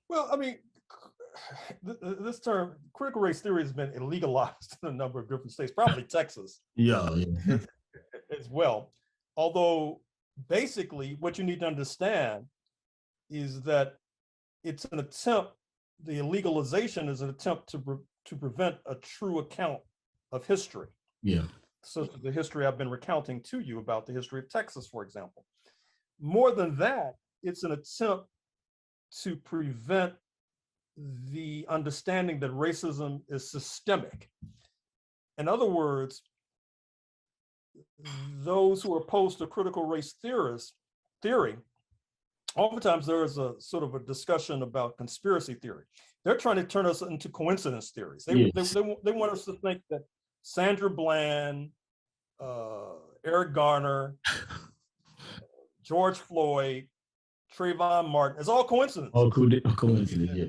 Well, I mean, this term critical race theory has been illegalized in a number of different states, probably Texas. Yeah. As well. Although basically what you need to understand is that it's an attempt, the illegalization is an attempt to prevent a true account of history. Yeah. So the history I've been recounting to you about the history of Texas, for example. More than that, it's an attempt to prevent the understanding that racism is systemic. In other words, those who are opposed to critical race theory, oftentimes there is a sort of a discussion about conspiracy theory. They're trying to turn us into coincidence theories. They want us to think that Sandra Bland, Eric Garner, George Floyd, Trayvon Martin, it's all coincidence. All coincidence, yeah.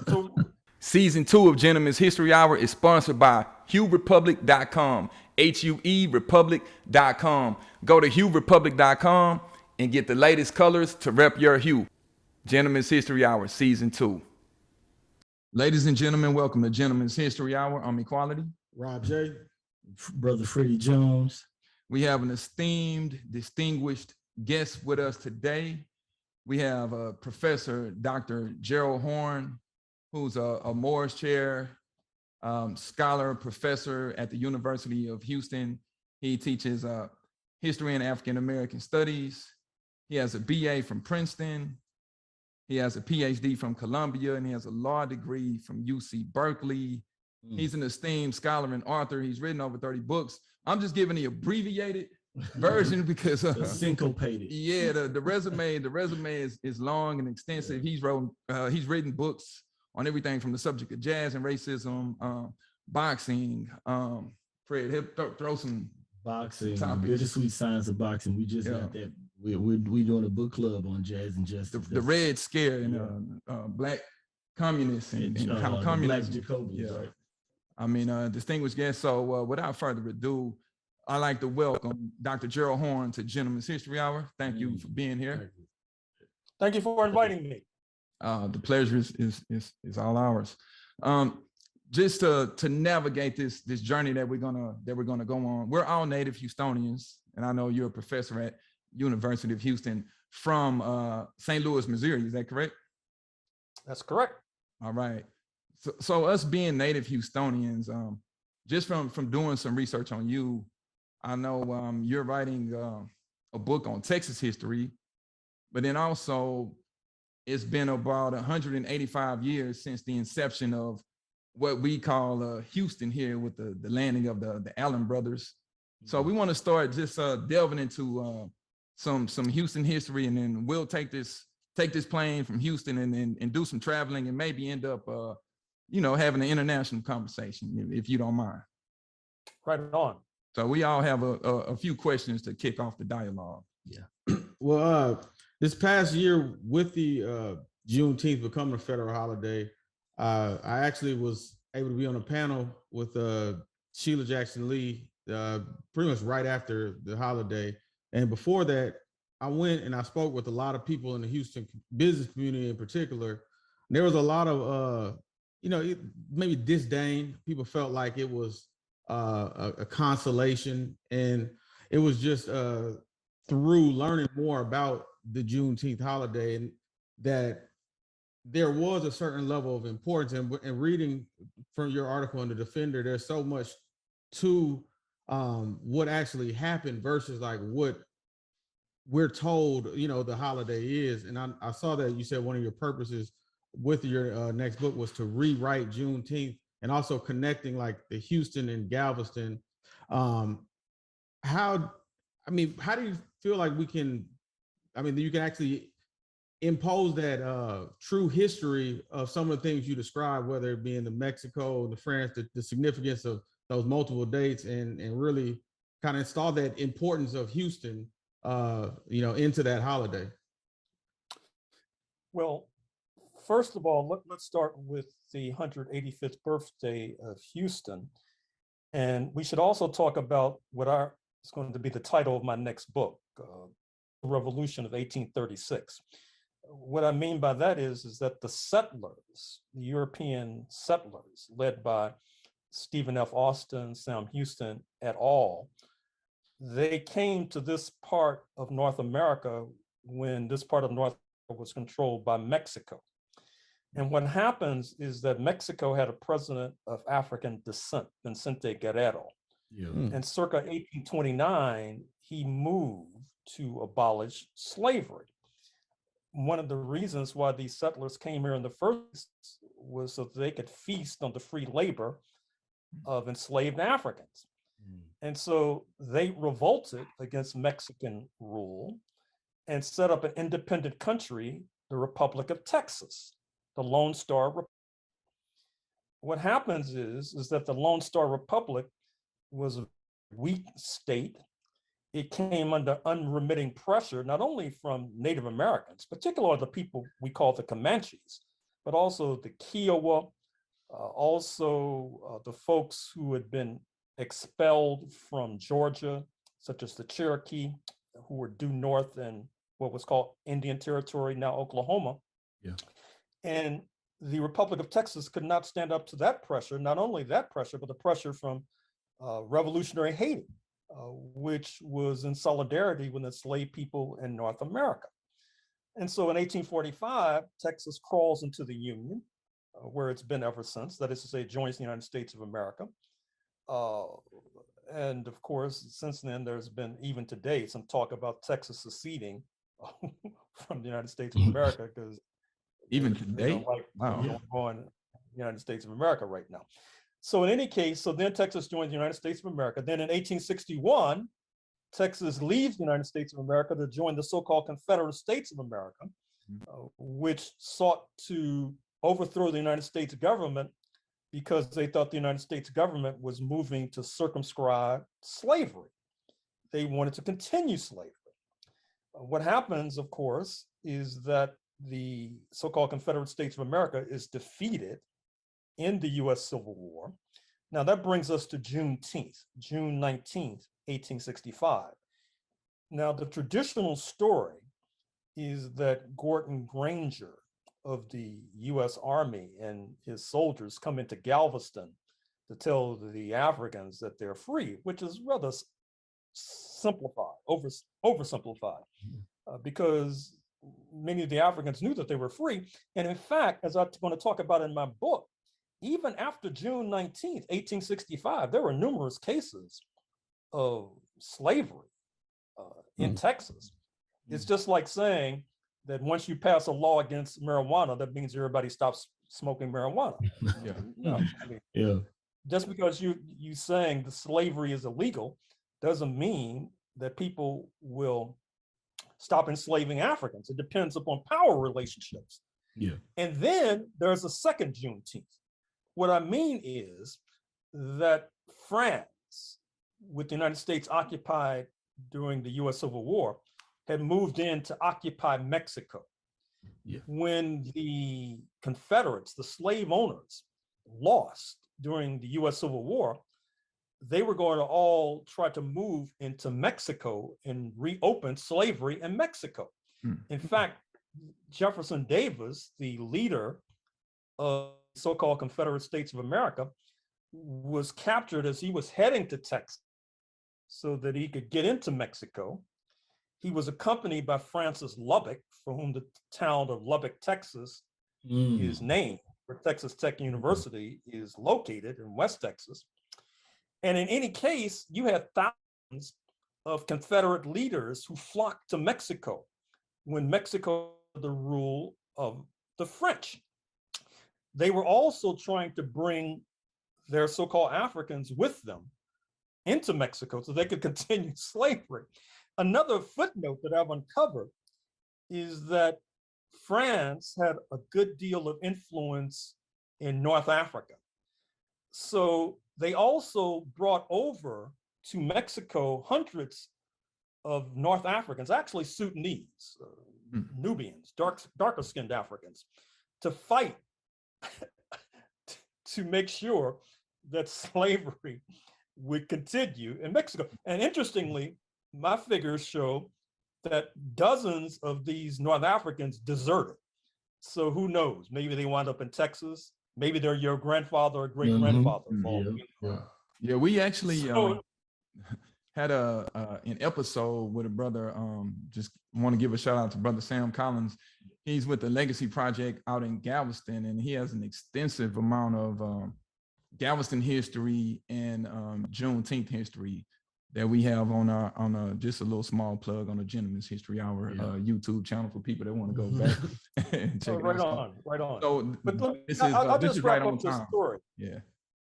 So, Season 2 of Gentlemen's History Hour is sponsored by HughRepublic.com, HUERepublic.com. Go to HughRepublic.com and get the latest colors to rep your hue. Gentlemen's History Hour, Season 2. Ladies and gentlemen, welcome to Gentlemen's History Hour. I'm Equality. Rob J. Brother Freddie Jones. We have an esteemed, distinguished guest with us today. We have Professor Dr. Gerald Horne, who's a Morris Chair, scholar, professor at the University of Houston. He teaches history and African American studies. He has a BA from Princeton. He has a PhD from Columbia, and he has a law degree from UC Berkeley. He's an esteemed scholar and author. He's written over 30 books. I'm just giving the abbreviated version because syncopated. Yeah, the resume is long and extensive. He's written books on everything from the subject of jazz and racism, boxing. Fred, throw some boxing, topics. Bittersweet Science of Boxing. We just got that. We're doing a book club on jazz and justice. The Red Scare and Black communists and how communists. Black Jacobins, right? I mean, distinguished guest. So without further ado, I'd like to welcome Dr. Gerald Horne to Gentlemen's History Hour. Thank you for being here. Thank you for inviting me. The pleasure is all ours. Just to navigate this journey that we're gonna go on. We're all native Houstonians, and I know you're a professor at University of Houston from St. Louis, Missouri. Is that correct? That's correct. All right. So us being native Houstonians, just from doing some research on you, I know you're writing a book on Texas history, but then also it's been about 185 years since the inception of what we call Houston here with the landing of the Allen brothers. So we want to start just delving into some Houston history, and then we'll take this plane from Houston and do some traveling and maybe end up having an international conversation, if you don't mind. Right on. So we all have a few questions to kick off the dialogue. Yeah. Well, this past year with the Juneteenth becoming a federal holiday, I actually was able to be on a panel with Sheila Jackson Lee pretty much right after the holiday. And before that, I went and I spoke with a lot of people in the Houston business community in particular. There was a lot of, maybe disdain. People felt like it was a consolation. And it was just through learning more about the Juneteenth holiday and that there was a certain level of importance. And reading from your article in The Defender, there's so much to what actually happened versus like what we're told, the holiday is. And I saw that you said one of your purposes with your next book was to rewrite Juneteenth and also connecting like the Houston and Galveston. How do you feel like you can actually impose that true history of some of the things you described, whether it be in the Mexico, the France, the significance of those multiple dates, and really kind of install that importance of Houston, into that holiday? Well, first of all, let's start with the 185th birthday of Houston. And we should also talk about it's going to be the title of my next book, The Revolution of 1836. What I mean by that is that the settlers, the European settlers, led by Stephen F. Austin, Sam Houston et al., they came to this part of North America when this part of North America was controlled by Mexico. And what happens is that Mexico had a president of African descent, Vicente Guerrero. Yeah. And circa 1829, he moved to abolish slavery. One of the reasons why these settlers came here in the first was so they could feast on the free labor of enslaved Africans. And so they revolted against Mexican rule and set up an independent country, the Republic of Texas, the Lone Star Republic. What happens is that the Lone Star Republic was a weak state. It came under unremitting pressure, not only from Native Americans, particularly the people we call the Comanches, but also the Kiowa, also the folks who had been expelled from Georgia, such as the Cherokee, who were due north in what was called Indian Territory, now Oklahoma. Yeah. And the Republic of Texas could not stand up to that pressure, not only that pressure, but the pressure from revolutionary Haiti, which was in solidarity with enslaved people in North America. And so in 1845, Texas crawls into the Union, where it's been ever since, that is to say, it joins the United States of America. And of course, since then, there's been, even today, some talk about Texas seceding from the United States of America, because even today, wow, going in the United States of America right now. So in any case, so then Texas joins the United States of America. Then in 1861, Texas leaves the United States of America to join the so-called Confederate States of America, which sought to overthrow the United States government because they thought the United States government was moving to circumscribe slavery. They wanted to continue slavery. What happens, of course, is that the so-called Confederate States of America is defeated in the US Civil War. Now that brings us to Juneteenth, June 19th, 1865. Now the traditional story is that Gordon Granger of the US Army and his soldiers come into Galveston to tell the Africans that they're free, which is rather simplified, oversimplified, because many of the Africans knew that they were free. And in fact, as I'm going to talk about in my book, even after June 19th, 1865, there were numerous cases of slavery in Texas. It's just like saying that once you pass a law against marijuana, that means everybody stops smoking marijuana. Yeah. No, I mean, Yeah. just because you saying the slavery is illegal doesn't mean that people will stop enslaving Africans. It depends upon power relationships. Yeah. And then there's a second Juneteenth. What I mean is that France, with the United States occupied during the US Civil War, had moved in to occupy Mexico. Yeah. When the Confederates, the slave owners, lost during the US Civil War, they were going to all try to move into Mexico and reopen slavery in Mexico. In fact, Jefferson Davis, the leader of so-called Confederate States of America, was captured as he was heading to Texas so that he could get into Mexico. He was accompanied by Francis Lubbock, for whom the town of Lubbock, Texas is named, where Texas Tech University is located in West Texas. And in any case, you had thousands of Confederate leaders who flocked to Mexico when Mexico had the rule of the French. They were also trying to bring their so-called Africans with them into Mexico so they could continue slavery. Another footnote that I've uncovered is that France had a good deal of influence in North Africa. So they also brought over to Mexico hundreds of North Africans, actually Sudanese, Nubians, darker skinned Africans, to fight to make sure that slavery would continue in Mexico. And interestingly, my figures show that dozens of these North Africans deserted. So who knows? Maybe they wind up in Texas. Maybe they're your grandfather or great grandfather. Yeah, we actually had an episode with a brother. Just want to give a shout out to Brother Sam Collins. He's with the Legacy Project out in Galveston, and he has an extensive amount of Galveston history and Juneteenth history that we have on just a little small plug on the Gentleman's History Hour YouTube channel for people that want to go back and check it out. Right on. So I'll this just is wrap right on up the time. story. Yeah.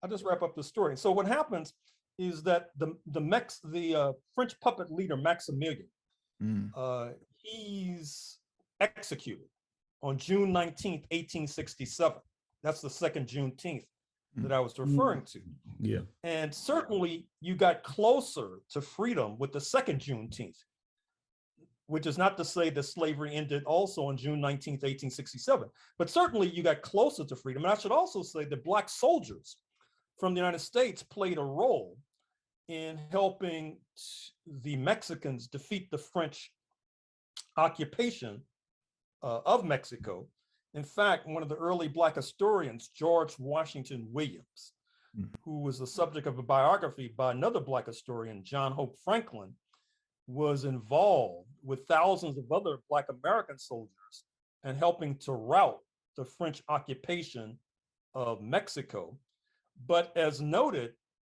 I'll just wrap up the story. So what happens is that the French puppet leader Maximilian, he's executed on June 19th, 1867. That's the second Juneteenth that I was referring to. Yeah. And certainly you got closer to freedom with the second Juneteenth, which is not to say that slavery ended also on June 19th, 1867, but certainly you got closer to freedom. And I should also say that Black soldiers from the United States played a role in helping the Mexicans defeat the French occupation of Mexico. In fact, one of the early Black historians, George Washington Williams, who was the subject of a biography by another Black historian, John Hope Franklin, was involved with thousands of other Black American soldiers and helping to rout the French occupation of Mexico. But as noted,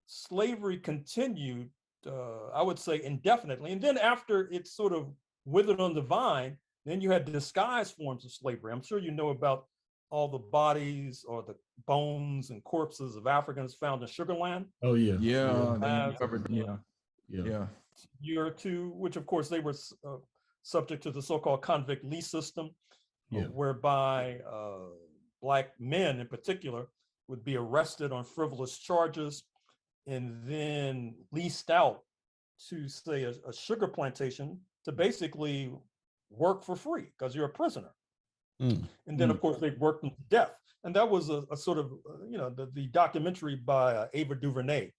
slavery continued, I would say, indefinitely. And then after it sort of withered on the vine, then you had disguised forms of slavery. I'm sure you know about all the bodies or the bones and corpses of Africans found in Sugar Land. Oh, yeah. Year or two, which of course they were subject to the so-called convict lease system, whereby Black men in particular would be arrested on frivolous charges and then leased out to, say, a sugar plantation to basically work for free because you're a prisoner. And then, of course, they worked them to death. And that was a sort of, the documentary by Ava DuVernay,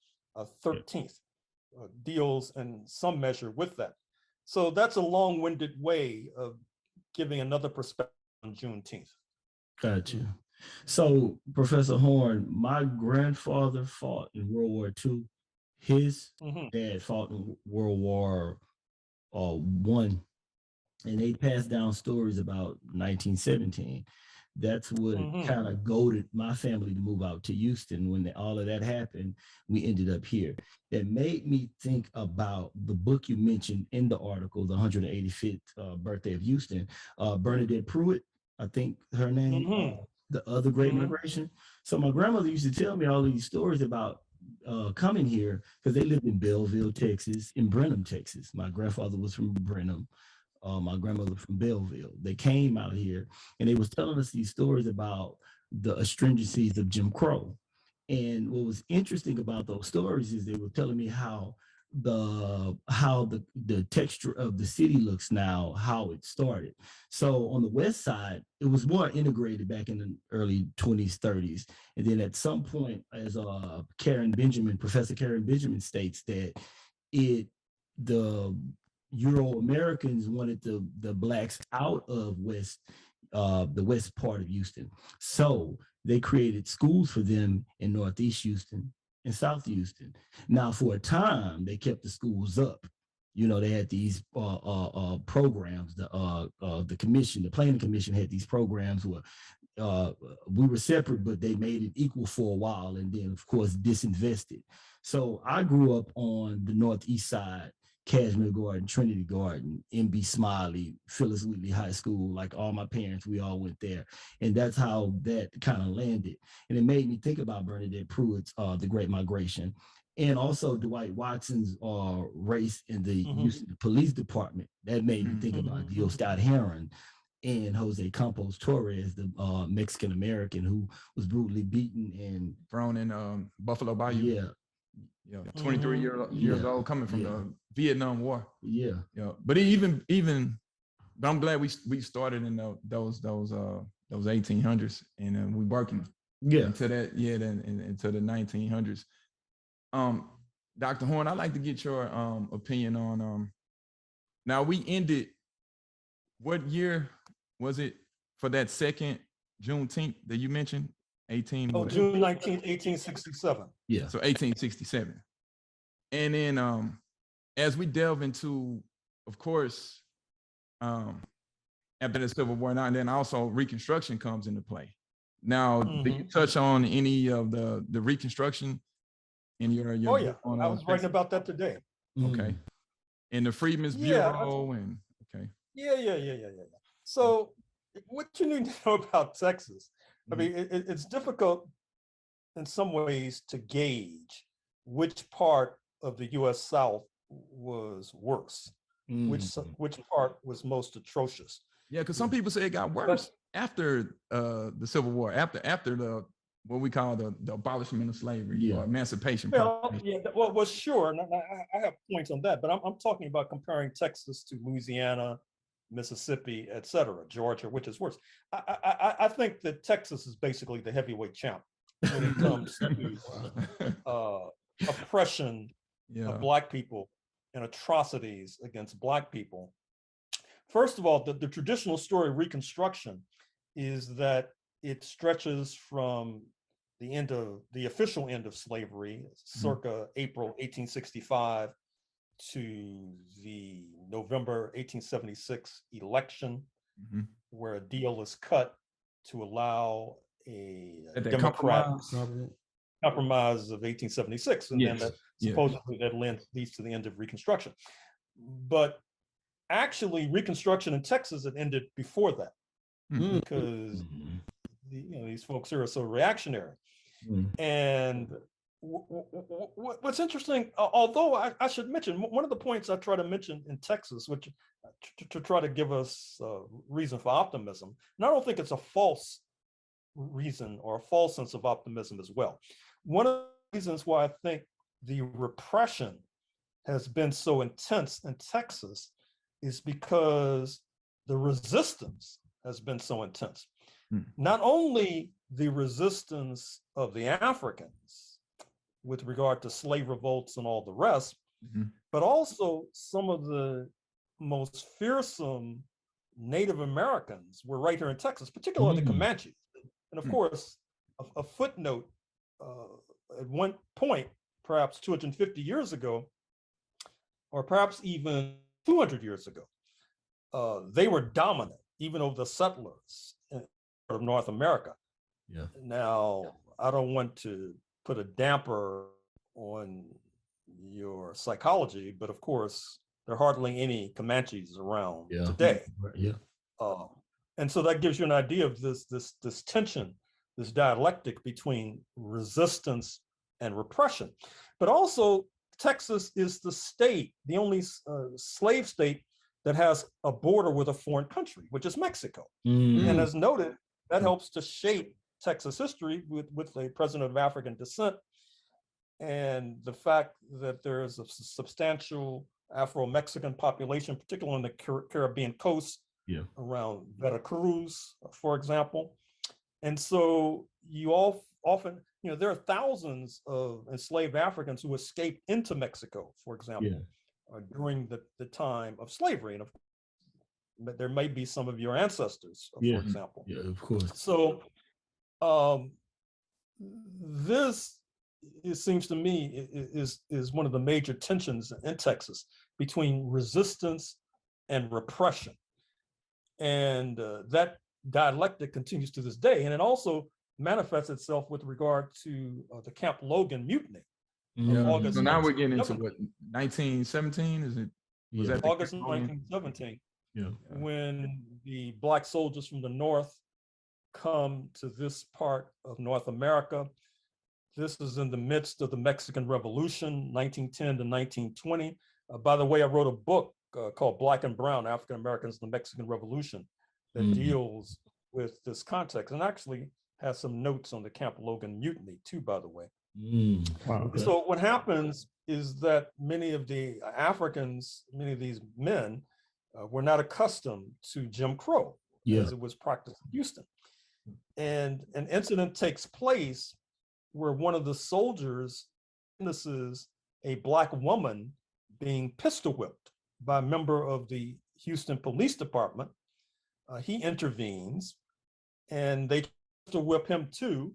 13th, deals in some measure with that. So that's a long-winded way of giving another perspective on Juneteenth. Gotcha. So, Professor Horne, my grandfather fought in World War II. His dad fought in World War I, and they passed down stories about 1917. That's what kind of goaded my family to move out to Houston. When all of that happened, we ended up here. That made me think about the book you mentioned in the article, the 185th birthday of Houston, Bernadette Pruitt, I think her name, The Other Great Migration. So my grandmother used to tell me all these stories about coming here because they lived in Belleville, Texas, in Brenham, Texas. My grandfather was from Brenham. My grandmother from Belleville. They came out here and they was telling us these stories about the astringencies of Jim Crow. And what was interesting about those stories is they were telling me how the texture of the city looks now, how it started. So on the west side, it was more integrated back in the early 20s, 30s. And then at some point, as Professor Karen Benjamin states, that the Euro-Americans wanted the Blacks out of the west part of Houston. So they created schools for them in Northeast Houston and South Houston. Now, for a time, they kept the schools up. They had these programs. The commission, the planning commission, had these programs where we were separate, but they made it equal for a while, and then, of course, disinvested. So I grew up on the Northeast side, Cashmere Garden, Trinity Garden, M.B. Smiley, Phyllis Wheatley High School. Like all my parents, we all went there. And that's how that kind of landed. And it made me think about Bernadette Pruitt's The Great Migration, and also Dwight Watson's race in the Houston Police Department. That made me think about Dio Scott Heron and Jose Campos Torres, the Mexican-American who was brutally beaten and thrown in Buffalo Bayou. 23 years old, coming from the Vietnam War. But but I'm glad we started in those 1800s, and we working into that into the 1900s. Dr. Horne, I'd like to get your opinion on Now we ended, what year was it for that second Juneteenth that you mentioned? 18. Oh, June 19th, 1867. Yeah. So 1867. And then as we delve into, of course, after the Civil War, now and then also Reconstruction comes into play. Now, did you touch on any of the Reconstruction in your Oh yeah, on, I was writing about that today. Okay. And the Freedmen's Bureau and okay. Yeah. So what you need to know about Texas, I mean, it's difficult in some ways to gauge which part of the U.S. South was worse, which part was most atrocious. Yeah, because some people say it got worse after the Civil War, after the what we call the abolishment of slavery or emancipation. Well, sure, and I have points on that, but I'm talking about comparing Texas to Louisiana, Mississippi, et cetera, Georgia, which is worse. I think that Texas is basically the heavyweight champ when it comes to oppression of Black people and atrocities against Black people. First of all, the traditional story of Reconstruction is that it stretches from the official end of slavery, circa April 1865, to the November 1876 election, where a deal is cut to allow a Democrat compromise of 1876, and then that supposedly that leads to the end of Reconstruction. But actually, Reconstruction in Texas had ended before that, because these folks here are so reactionary. And what's interesting, although I should mention, one of the points I try to mention in Texas, which to try to give us reason for optimism, and I don't think it's a false reason or a false sense of optimism as well. One of the reasons why I think the repression has been so intense in Texas is because the resistance has been so intense. Not only the resistance of the Africans with regard to slave revolts and all the rest, but also some of the most fearsome Native Americans were right here in Texas, particularly the Comanches. And of course, a footnote, at one point, perhaps 250 years ago, or perhaps even 200 years ago, they were dominant, even over the settlers of North America. Now, I don't want to put a damper on your psychology, but of course, there are hardly any Comanches around today. And so that gives you an idea of this tension, this dialectic between resistance and repression. But also, Texas is the state, the only slave state that has a border with a foreign country, which is Mexico. And as noted, that helps to shape Texas history with a president of African descent, and the fact that there is a substantial Afro-Mexican population, particularly on the Caribbean coast, around Veracruz, for example. And so you often, there are thousands of enslaved Africans who escaped into Mexico, for example, during the time of slavery. And but there may be some of your ancestors, for example. Of course. So this, it seems to me, is one of the major tensions in Texas between resistance and repression. And that dialectic continues to this day. And it also manifests itself with regard to the Camp Logan mutiny. So now we're getting into what, 1917? Is it? Was that August 1917? When the Black soldiers from the North come to this part of North America. This is in the midst of the Mexican Revolution, 1910 to 1920. By the way, I wrote a book called Black and Brown, African Americans in the Mexican Revolution, that deals with this context, and actually has some notes on the Camp Logan mutiny too, by the way. So what happens is that many of the Africans, many of these men, were not accustomed to Jim Crow as it was practiced in Houston. And an incident takes place where one of the soldiers witnesses a Black woman being pistol whipped by a member of the Houston Police Department. He intervenes and they try to whip him too.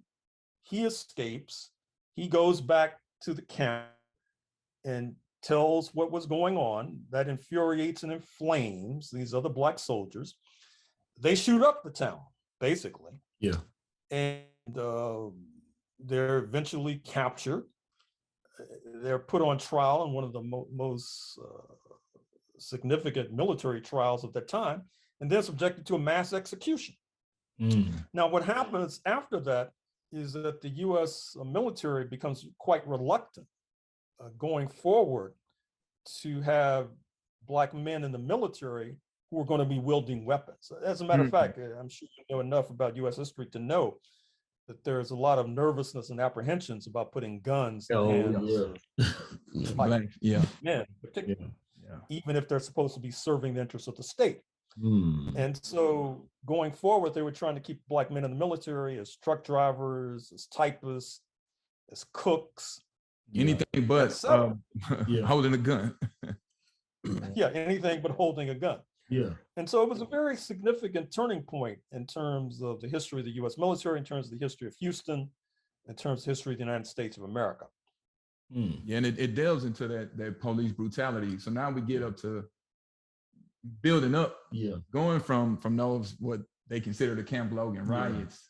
He escapes. He goes back to the camp and tells what was going on. That infuriates and inflames these other Black soldiers. They shoot up the town, basically. Yeah. And they're eventually captured. They're put on trial in one of the most significant military trials of that time, and they're subjected to a mass execution. Now, what happens after that is that the US military becomes quite reluctant going forward to have Black men in the military who are going to be wielding weapons. As a matter of fact, I'm sure you know enough about US history to know that there's a lot of nervousness and apprehensions about putting guns in the hands of Black men, particularly, even if they're supposed to be serving the interests of the state. And so going forward, they were trying to keep Black men in the military as truck drivers, as typists, as cooks. Anything but holding a gun. Anything but holding a gun. And so it was a very significant turning point in terms of the history of the US military, in terms of the history of Houston, in terms of the history of the United States of America. Yeah, and it delves into that police brutality. So now we get up to building up, going from those what they consider the Camp Logan riots,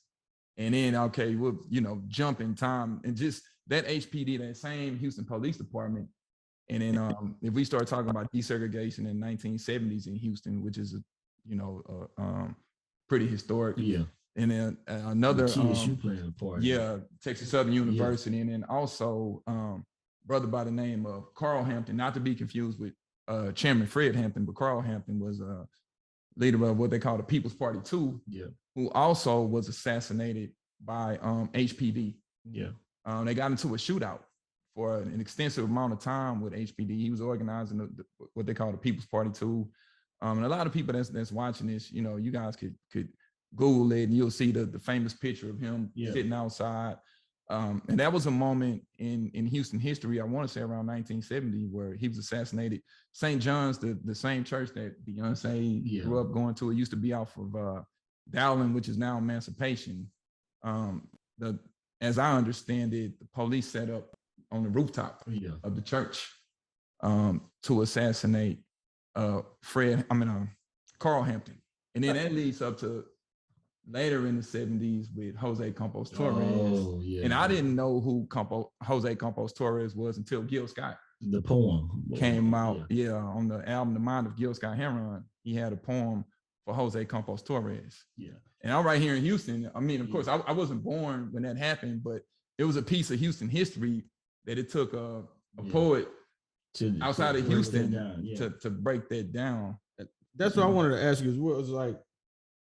and then we'll jump in time and just that HPD, that same Houston Police Department, and then if we start talking about desegregation in 1970s in Houston, which is pretty historic, and then another TSU playing a part, Texas Southern University, and then also brother by the name of Carl Hampton, not to be confused with Chairman Fred Hampton, but Carl Hampton was a leader of what they call the People's Party 2, who also was assassinated by HPD. They got into a shootout for an extensive amount of time with HPD. He was organizing what they call the People's Party 2. And a lot of people that's watching this, you guys could Google it and you'll see the famous picture of him sitting outside. And that was a moment in Houston history, I want to say around 1970, where he was assassinated. St. John's, the same church that Beyonce grew up going to, it used to be off of Dowling, which is now Emancipation. As I understand it, the police set up on the rooftop of the church to assassinate Carl Hampton. And then that leads up to later in the 70s with Jose Campos Torres. And I didn't know who Jose Campos Torres was until Gil Scott. The poem came out, on the album The Mind of Gil Scott Heron. He had a poem for Jose Campos Torres. And I'm right here in Houston. I mean, of course, I wasn't born when that happened, but it was a piece of Houston history that it took a poet outside of Houston to break that down. That's what I wanted to ask you as well. It was like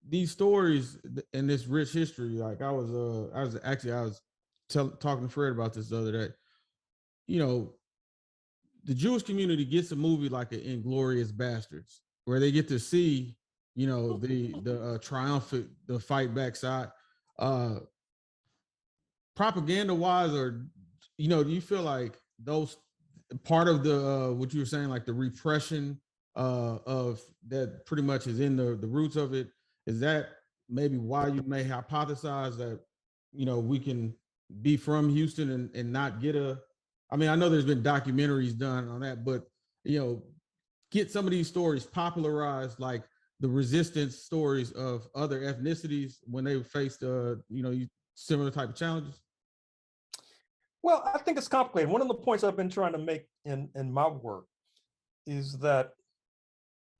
these stories and this rich history. Like I was talking to Fred about this the other day. The Jewish community gets a movie like Inglourious Bastards, where they get to see, the triumphant, the fight back side. Propaganda wise, or do you feel like those part of the what you were saying, like the repression of that pretty much is in the roots of it? Is that maybe why you may hypothesize that we can be from Houston and not get I know there's been documentaries done on that, but get some of these stories popularized, like the resistance stories of other ethnicities when they faced similar type of challenges? Well, I think it's complicated. One of the points I've been trying to make in my work is that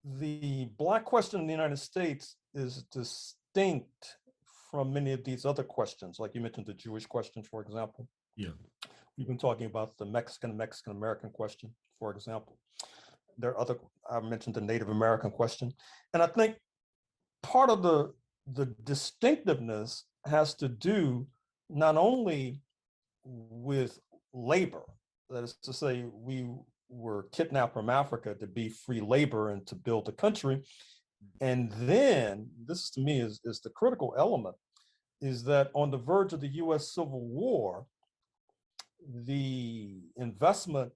the Black question in the United States is distinct from many of these other questions, like you mentioned the Jewish question, for example. We've been talking about the Mexican-American question, for example. There are other, I mentioned the Native American question. And I think part of the distinctiveness has to do not only with labor, that is to say, we were kidnapped from Africa to be free labor and to build a country. And then, this to me is the critical element, is that on the verge of the US Civil War, the investment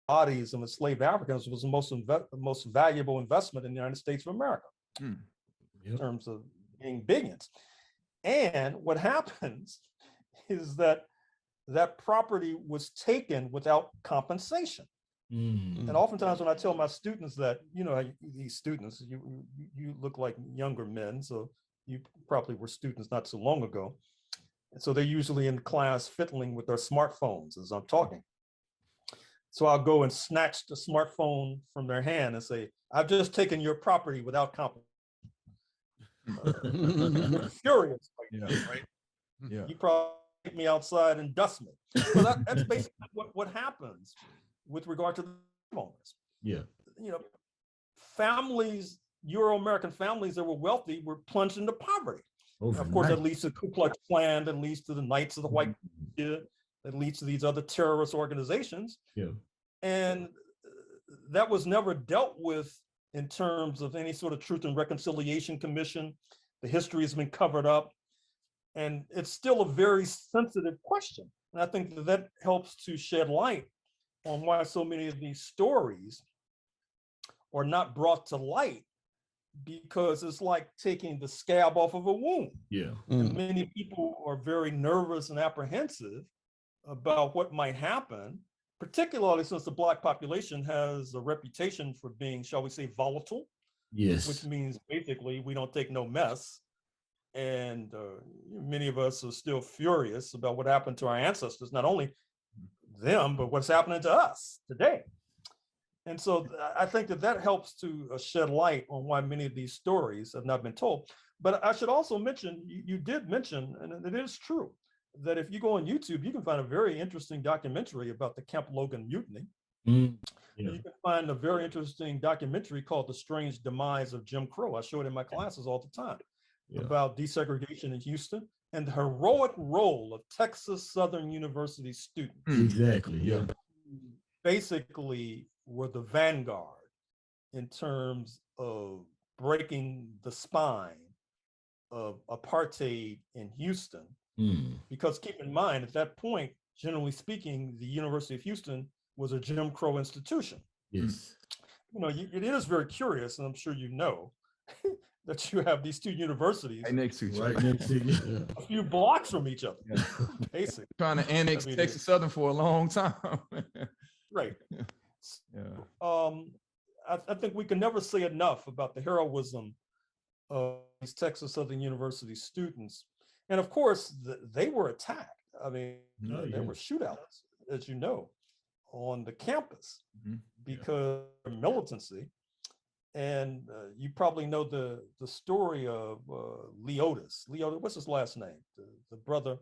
bodies of enslaved Africans was the most valuable investment in the United States of America in terms of being billions. And what happens is that property was taken without compensation. And oftentimes when I tell my students that, these students, you look like younger men, so you probably were students not so long ago. And so they're usually in class fiddling with their smartphones as I'm talking. So I'll go and snatch the smartphone from their hand and say, I've just taken your property without compensation. Furious, right? Yeah. You probably take me outside and dust me. Well, that's basically what happens with regard to the owners. Yeah. Families, Euro-American families that were wealthy were plunged into poverty. Of course, that leads to Ku Klux Klan, that leads to the Knights of the White Kid, that leads to these other terrorist organizations. Yeah. And that was never dealt with in terms of any sort of Truth and Reconciliation Commission. The history has been covered up. And it's still a very sensitive question. And I think that helps to shed light on why so many of these stories are not brought to light, because it's like taking the scab off of a wound. Yeah. And many people are very nervous and apprehensive about what might happen, particularly since the Black population has a reputation for being, shall we say, volatile. Yes. Which means basically we don't take no mess. And many of us are still furious about what happened to our ancestors, not only them, but what's happening to us today. And so I think that helps to shed light on why many of these stories have not been told. But I should also mention, you did mention, and it is true, that if you go on YouTube, you can find a very interesting documentary about the Camp Logan mutiny. You can find a very interesting documentary called The Strange Demise of Jim Crow. I show it in my classes all the time. About desegregation in Houston and the heroic role of Texas Southern University students. Exactly, yeah. Basically were the vanguard in terms of breaking the spine of apartheid in Houston. Because keep in mind, at that point, generally speaking, the University of Houston was a Jim Crow institution. Yes. It is very curious, and I'm sure you know, that you have these two universities right next to each other, a few blocks from each other, basically. Trying to annex Texas Southern for a long time. Right. I think we can never say enough about the heroism of these Texas Southern University students. And of course, they were attacked. I mean, there were shootouts, as you know, on the campus because of militancy. And you probably know the story of Leotis. What's his last name? The brother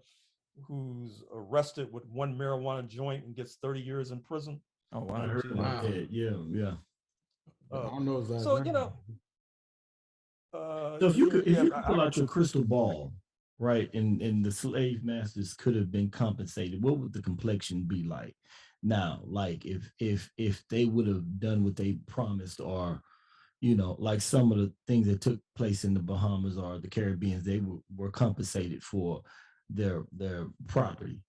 who's arrested with one marijuana joint and gets 30 years in prison. Oh, wow. I heard about that. Yeah. I don't know his last so, name. So if you could pull out your crystal ball, right, and the slave masters could have been compensated, what would the complexion be like now? Like if they would have done what they promised, or like some of the things that took place in the Bahamas or the Caribbean, they were compensated for their property.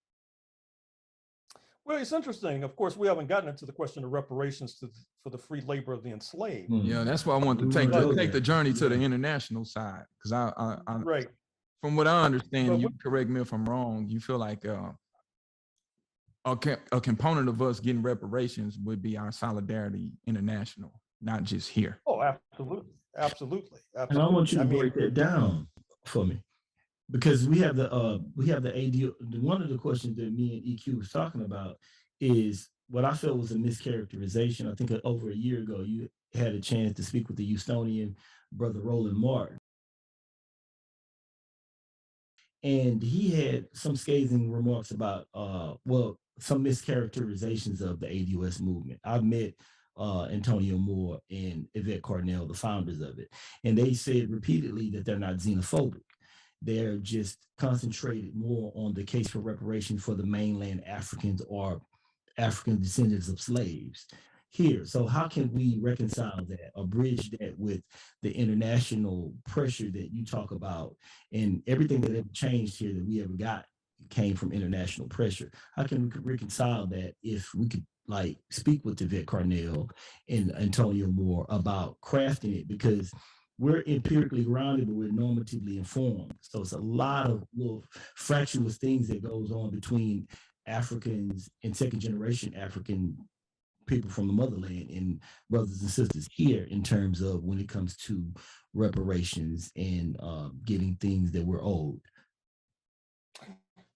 Well, it's interesting. Of course, we haven't gotten into the question of reparations for the free labor of the enslaved. Yeah, that's why I wanted to take the journey to the international side, because I right. From what I understand, you correct me if I'm wrong, you feel like a component of us getting reparations would be our solidarity international, not just here. Oh, absolutely. And I want you to break that down for me, because we have the AD. One of the questions that me and EQ was talking about is what I felt was a mischaracterization. I think over a year ago, you had a chance to speak with the Houstonian brother Roland Martin, and he had some scathing remarks about some mischaracterizations of the ADOS movement. I've met Antonio Moore and Yvette Cornell, the founders of it. And they said repeatedly that they're not xenophobic. They're just concentrated more on the case for reparation for the mainland Africans or African descendants of slaves here. So how can we reconcile that or bridge that with the international pressure that you talk about, and everything that ever changed here that we ever got came from international pressure? How can we reconcile that if we could like speak with Yvette Cornell and Antonio Moore about crafting it, because we're empirically grounded, but we're normatively informed. So it's a lot of little fractious things that goes on between Africans and second generation African people from the motherland and brothers and sisters here in terms of when it comes to reparations and getting things that we're owed.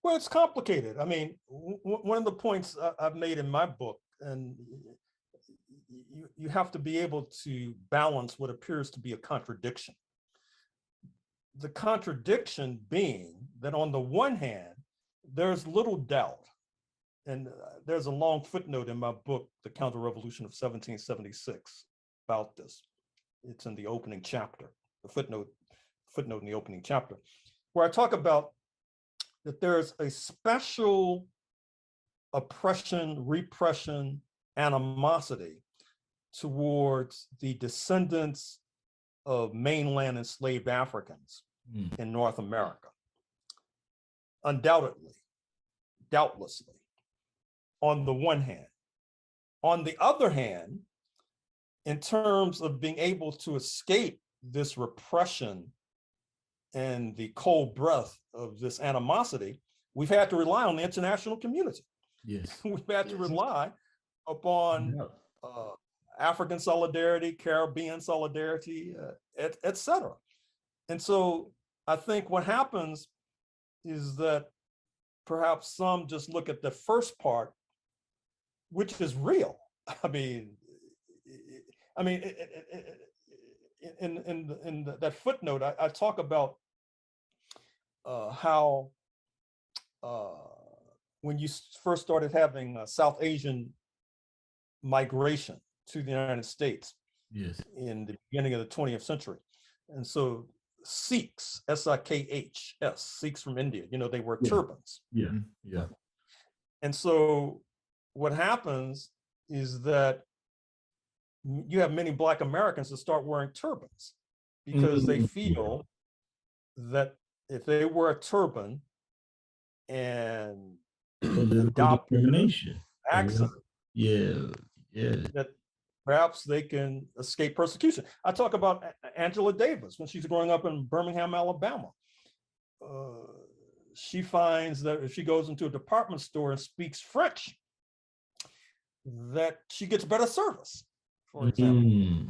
Well, it's complicated. I mean, one of the points I've made in my book, and you have to be able to balance what appears to be a contradiction. The contradiction being that on the one hand, there's little doubt, and there's a long footnote in my book, The Counter-Revolution of 1776, about this. It's in the opening chapter, the footnote in the opening chapter, where I talk about that there's a special oppression, repression, animosity towards the descendants of mainland enslaved Africans in North America. Undoubtedly, doubtlessly, on the one hand. On the other hand, in terms of being able to escape this repression and the cold breath of this animosity, we've had to rely on the international community. Yes. We've had to rely upon African solidarity, Caribbean solidarity, et cetera. And so I think what happens is that perhaps some just look at the first part, which is real. I mean, in that footnote, I talk about how when you first started having South Asian migration to the United States, yes, in the beginning of the 20th century, and so Sikhs, S-I-K-H-S, Sikhs from India, they wear turbans. Yeah. And so what happens is that you have many Black Americans that start wearing turbans because they feel that if they wear a turban and adopt discrimination accent, that perhaps they can escape persecution. I talk about Angela Davis when she's growing up in Birmingham, Alabama. She finds that if she goes into a department store and speaks French, that she gets better service, for example.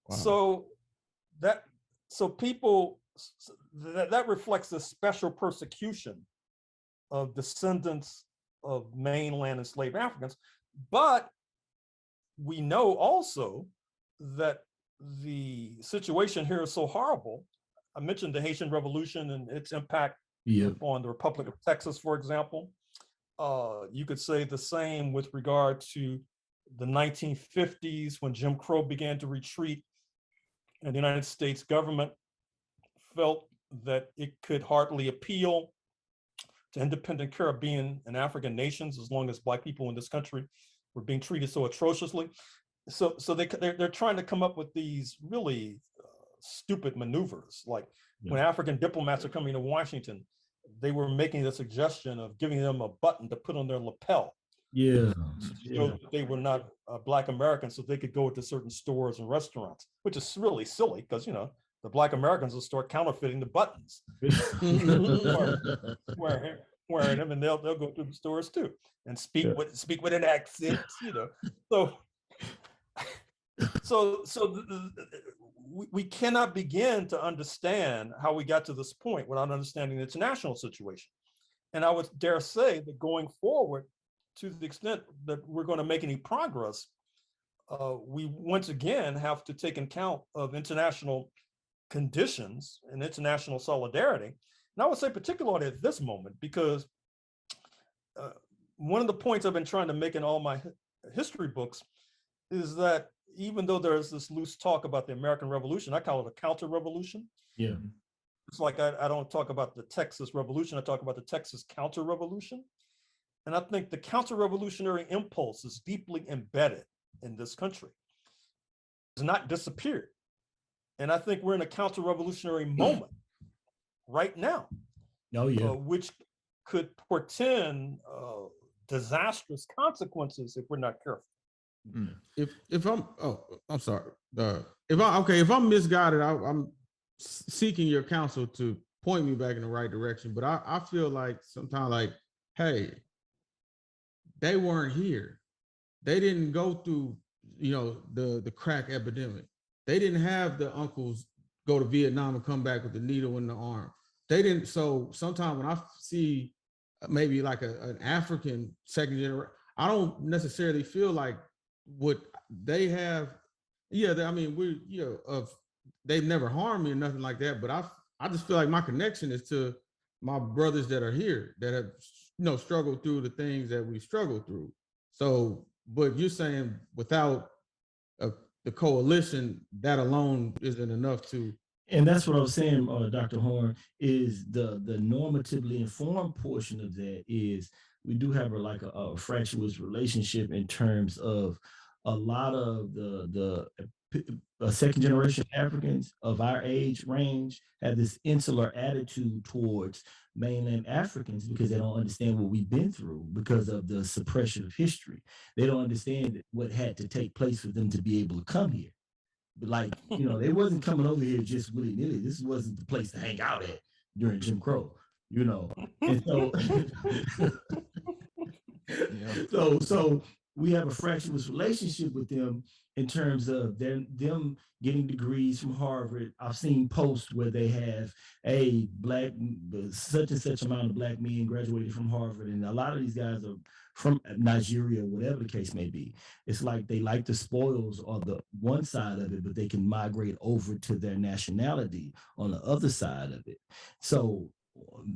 Wow. So people, that reflects the special persecution of descendants of mainland enslaved Africans. But we know also that the situation here is so horrible. I mentioned the Haitian Revolution and its impact on the Republic of Texas, for example. You could say the same with regard to the 1950s when Jim Crow began to retreat, and the United States government felt that it could hardly appeal to independent Caribbean and African nations as long as Black people in this country were being treated so atrociously. So they're trying to come up with these really stupid maneuvers. Like when African diplomats are coming to Washington, they were making the suggestion of giving them a button to put on their lapel. To show that they were not Black Americans, so they could go to certain stores and restaurants, which is really silly because, the Black Americans will start counterfeiting the buttons, wearing them, and they'll go to the stores too and speak with an accent, So we cannot begin to understand how we got to this point without understanding the international situation. And I would dare say that going forward, to the extent that we're going to make any progress, we once again have to take account of international conditions and international solidarity. And I would say particularly at this moment, because one of the points I've been trying to make in all my history books is that even though there's this loose talk about the American Revolution, I call it a counter-revolution. It's like I don't talk about the Texas Revolution, I talk about the Texas counter-revolution. And I think the counter-revolutionary impulse is deeply embedded in this country. It's not disappeared. And I think we're in a counter-revolutionary moment right now, which could portend disastrous consequences if we're not careful. If I'm sorry. If I'm misguided, I'm seeking your counsel to point me back in the right direction. But I feel like sometimes like, hey, they weren't here. They didn't go through, the crack epidemic. They didn't have the uncles go to Vietnam and come back with the needle in the arm. They didn't. So sometimes when I see maybe like an African second generation, I don't necessarily feel like what they have. Yeah, they've never harmed me or nothing like that. But I just feel like my connection is to my brothers that are here that have, struggled through the things that we struggled through. So, but you're saying without the coalition, that alone isn't enough to. And that's what I was saying, Dr. Horne, is the normatively informed portion of that is we do have a fractious relationship in terms of a lot of the second generation Africans of our age range have this insular attitude towards mainland Africans because they don't understand what we've been through because of the suppression of history. They don't understand what had to take place for them to be able to come here. But they wasn't coming over here just willy-nilly. This wasn't the place to hang out at during Jim Crow, And so so we have a fractious relationship with them in terms of them getting degrees from Harvard. I've seen posts where they have such and such amount of Black men graduated from Harvard, and a lot of these guys are from Nigeria, whatever the case may be. It's like they like the spoils on the one side of it, but they can migrate over to their nationality on the other side of it. So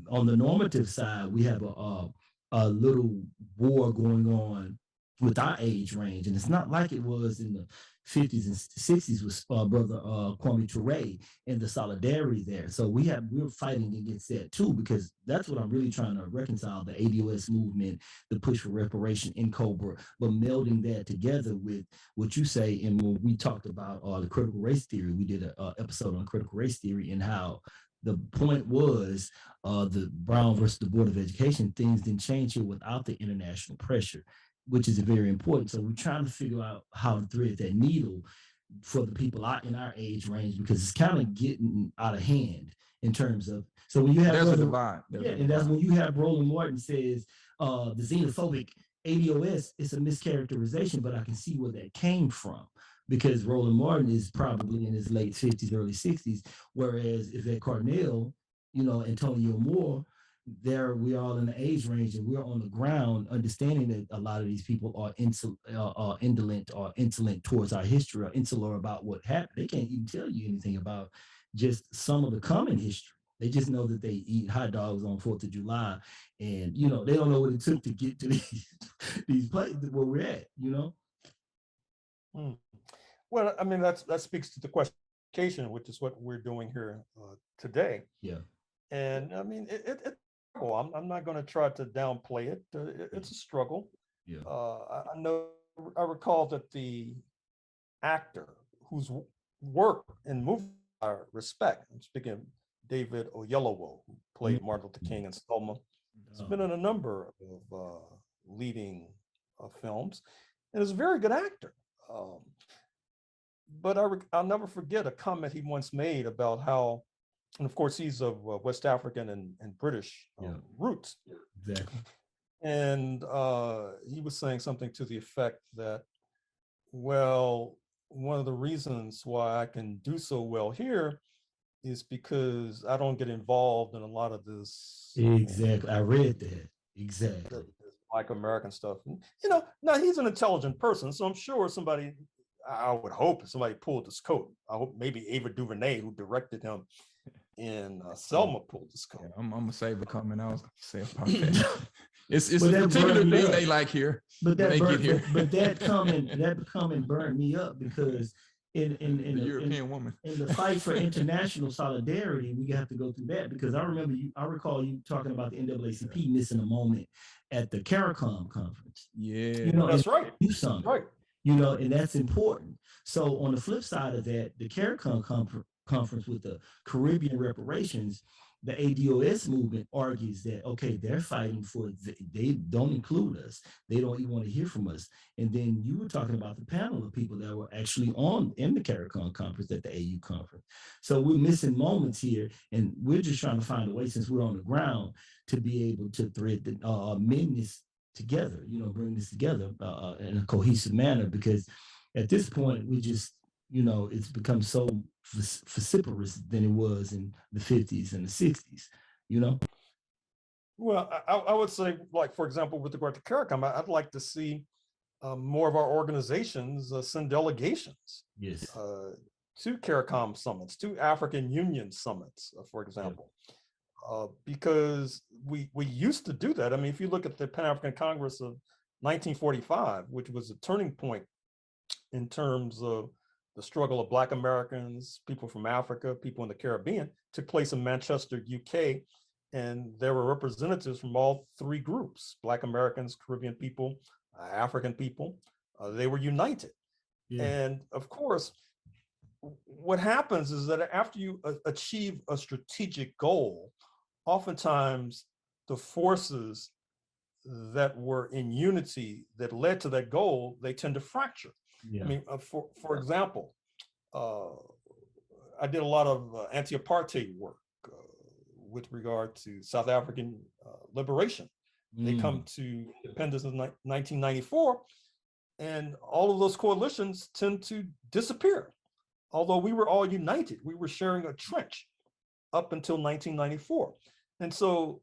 on the normative side, we have a little war going on with our age range, and it's not like it was in the 50s and 60s with brother Kwame Ture and the solidarity there. So we're fighting against that too, because that's what I'm really trying to reconcile: the ADOS movement, the push for reparation in Cobra, but melding that together with what you say. And when we talked about the critical race theory, we did an episode on critical race theory and how the point was the Brown versus the Board of Education, things didn't change here without the international pressure, which is very important. So we're trying to figure out how to thread that needle for the people out in our age range, because it's kind of getting out of hand in terms of, so when you have there's a divide. And that's when you have Roland Martin says the xenophobic ADOS is a mischaracterization, but I can see where that came from, because Roland Martin is probably in his late 50s, early 60s, whereas if at Cornell, Antonio Moore, there we are in the age range, and we're on the ground understanding that a lot of these people are indolent or insolent towards our history, or insular about what happened. They can't even tell you anything about just some of the common history. They just know that they eat hot dogs on 4th of July, and they don't know what it took to get to these places where we're at. Well, I mean, that speaks to the question, which is what we're doing here today. Yeah. And I mean, I'm not going to try to downplay it. It's a struggle. Yeah. I recall that the actor whose work in movie I respect, I'm speaking of David Oyelowo, who played Martin Luther King in Selma. He's been in a number of leading films, and is a very good actor. But I'll never forget a comment he once made about how, and of course he's of West African and British roots. Exactly. And he was saying something to the effect that, well, one of the reasons why I can do so well here is because I don't get involved in a lot of this. Exactly. I read that. Exactly. Like American stuff. And, now he's an intelligent person, so I'm sure I would hope somebody pulled his coat. I hope maybe Ava DuVernay, who directed him in Selma, pulled his coat. Yeah, I'm gonna save a comment I was gonna say about that. It's a particular thing they like here. But that comment burned me up, because in the European woman, in the fight for international solidarity, we have to go through that, because I recall you talking about the NAACP missing a moment at the CARICOM conference. Yeah, that's right. You sung, right. And that's important. So on the flip side of that, the CARICOM conference with the Caribbean reparations, the ADOS movement argues that, okay, they're fighting for, they don't include us. They don't even want to hear from us. And then you were talking about the panel of people that were actually in the CARICOM conference at the AU conference. So we're missing moments here, and we're just trying to find a way, since we're on the ground, to be able to thread the mend this together, bring this together in a cohesive manner, because at this point, we just, it's become so vociferous than it was in the 50s and the 60s, Well, I would say, like, for example, with regard to CARICOM, I'd like to see more of our organizations send delegations to CARICOM summits, to African Union summits, for example, because we used to do that. I mean, if you look at the Pan-African Congress of 1945, which was a turning point in terms of the struggle of Black Americans, people from Africa, people in the Caribbean, took place in Manchester, UK. And there were representatives from all three groups: Black Americans, Caribbean people, African people. They were united. Yeah. And of course, what happens is that after you achieve a strategic goal, oftentimes the forces that were in unity that led to that goal, they tend to fracture. Yeah. I mean, for example, I did a lot of anti-apartheid work with regard to South African liberation. They come to independence in 1994, and all of those coalitions tend to disappear. Although we were all united, we were sharing a trench up until 1994. And so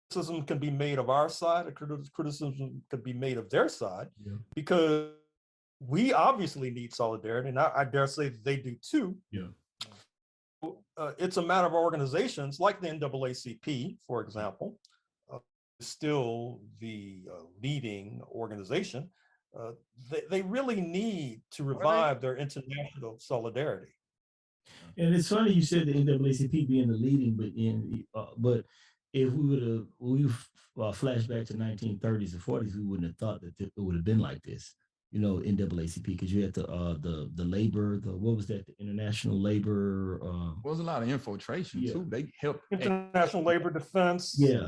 criticism can be made of our side, criticism could be made of their side, because we obviously need solidarity, and I dare say that they do too. Yeah. It's a matter of organizations like the NAACP, for example, still the leading organization. They really need to revive their international solidarity. And it's funny you said the NAACP being the leading, but if we flash back to 1930s and 40s, we wouldn't have thought that it would have been like this. NAACP, because you had the labor, what was that? The international labor. There was a lot of infiltration too. They helped international labor defense. Yeah.